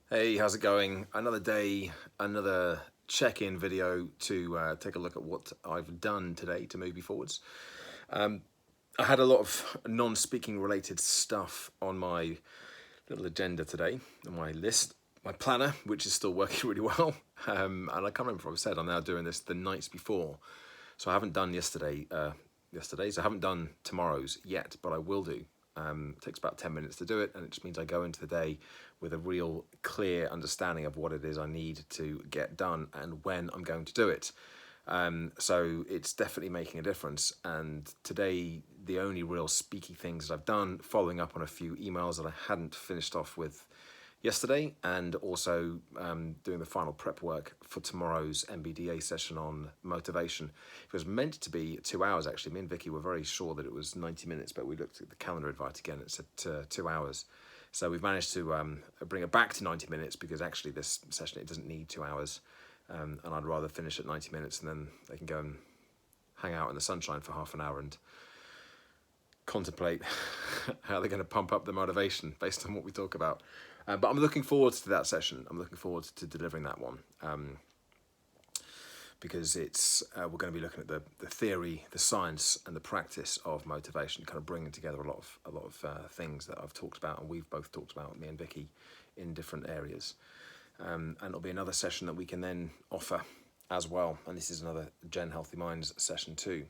Hey, how's it going? Another day, another check-in video to take a look at what I've done today to move me forwards. I had a lot of non-speaking related stuff on my little agenda today, on my list, my planner, which is still working really well. And I can't remember if I've said I'm now doing this the nights before, so I haven't done yesterday's. I haven't done tomorrow's yet, but I will do. It takes about 10 minutes to do it, and it just means I go into the day with a real clear understanding of what it is I need to get done and when I'm going to do it. So it's definitely making a difference. And today, the only real speaky things that I've done, following up on a few emails that I hadn't finished off with yesterday, and also doing the final prep work for tomorrow's MBDA session on motivation. It was meant to be 2 hours actually. Me and Vicky were very sure that it was 90 minutes, but we looked at the calendar invite again, it said 2 hours. So we've managed to bring it back to 90 minutes because actually this session, it doesn't need 2 hours. And I'd rather finish at 90 minutes and then they can go and hang out in the sunshine for half an hour and contemplate how they're going to pump up the motivation based on what we talk about. But I'm looking forward to that session. I'm looking forward to delivering that one because it's we're going to be looking at the theory, the science, and the practice of motivation, kind of bringing together a lot of things that I've talked about and we've both talked about, me and Vicky, in different areas. And it'll be another session that we can then offer as well. And this is another Gen Healthy Minds session too.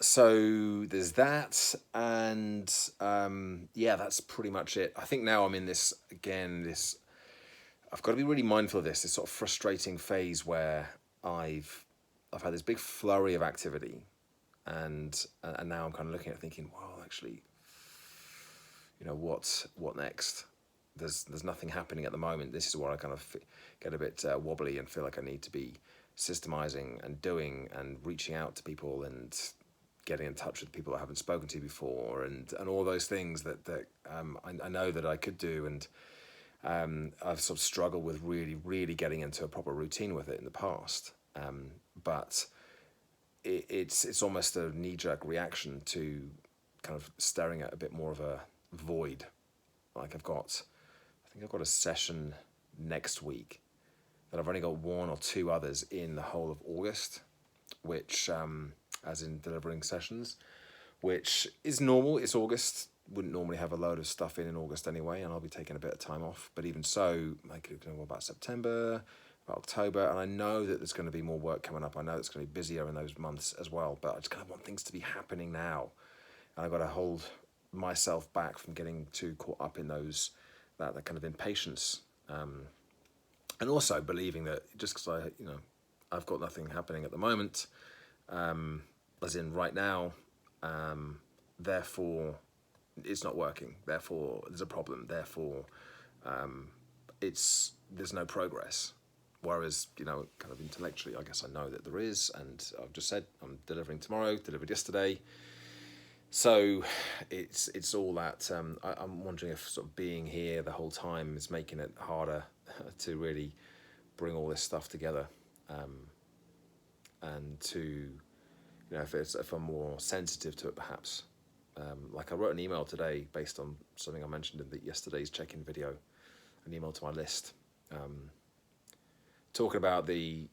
So there's that, and yeah, that's pretty much it. I think now I'm in this again. I've got to be really mindful of this sort of frustrating phase where I've had this big flurry of activity, and now I'm kind of looking at it thinking, well, actually, what next? There's nothing happening at the moment. This is where I kind of get a bit wobbly and feel like I need to be systemizing and doing and reaching out to people and getting in touch with people I haven't spoken to before, and all those things that I know that I could do, and I've sort of struggled with really getting into a proper routine with it in the past. But it's almost a knee-jerk reaction to kind of staring at a bit more of a void. Like I think I've got a session next week that I've only got one or two others in the whole of August, which as in delivering sessions, which is normal. It's August. Wouldn't normally have a load of stuff in August anyway, and I'll be taking a bit of time off. But even so, like, what about September, about October, and I know that there's going to be more work coming up. I know it's going to be busier in those months as well, but I just kind of want things to be happening now, and I've got to hold myself back from getting too caught up in that kind of impatience, and also believing that just because I've got nothing happening at the moment, as in right now, therefore it's not working, therefore there's a problem, therefore there's no progress. Whereas, kind of intellectually, I guess I know that there is, and I've just said I'm delivering tomorrow, delivered yesterday. So it's all that. I'm wondering if sort of being here the whole time is making it harder to really bring all this stuff together, and to if I'm more sensitive to it, perhaps. Like I wrote an email today based on something I mentioned in yesterday's check-in video, an email to my list, talking about the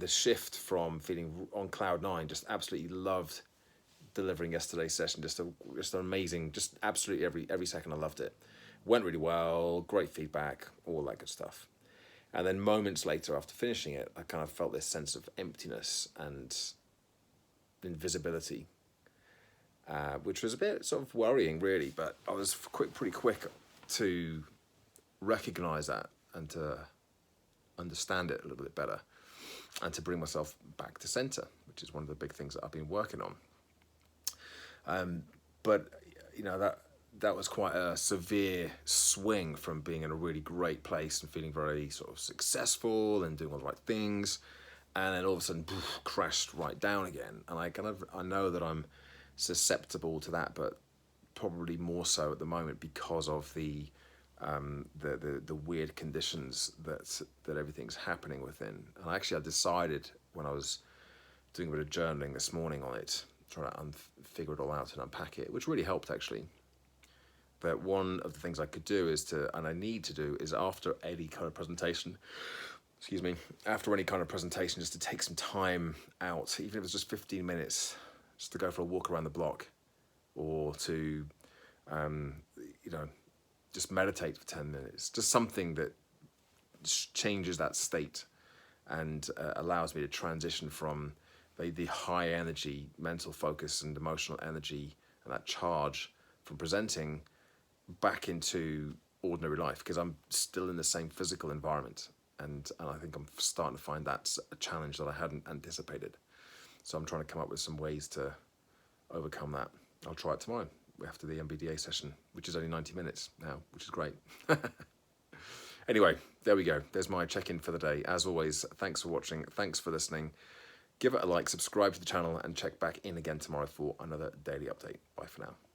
shift from feeling on cloud nine, just absolutely loved delivering yesterday's session, just an amazing, just absolutely every second I loved it. Went really well, great feedback, all that good stuff. And then moments later after finishing it, I kind of felt this sense of emptiness and invisibility, which was a bit sort of worrying, really. But I was pretty quick to recognize that and to understand it a little bit better, and to bring myself back to center, which is one of the big things that I've been working on. But that was quite a severe swing from being in a really great place and feeling very sort of successful and doing all the right things, and then all of a sudden crashed right down again. And I know that I'm susceptible to that, but probably more so at the moment because of the weird conditions that everything's happening within. And actually, I decided when I was doing a bit of journaling this morning on it, trying to figure it all out and unpack it, which really helped actually. that one of the things I could do is and I need to do, is after any kind of presentation, excuse me, after any kind of presentation, just to take some time out, even if it's just 15 minutes, just to go for a walk around the block, or to, you know, just meditate for 10 minutes, just something that changes that state and allows me to transition from the high energy mental focus and emotional energy and that charge from presenting back into ordinary life, because I'm still in the same physical environment, and I think I'm starting to find that's a challenge that I hadn't anticipated. So I'm trying to come up with some ways to overcome that. I'll try it tomorrow after the MBDA session, which is only 90 minutes now, which is great. Anyway, there we go. There's my check-in for the day. As always, thanks for watching. Thanks for listening. Give it a like, subscribe to the channel, and check back in again tomorrow for another daily update. Bye for now.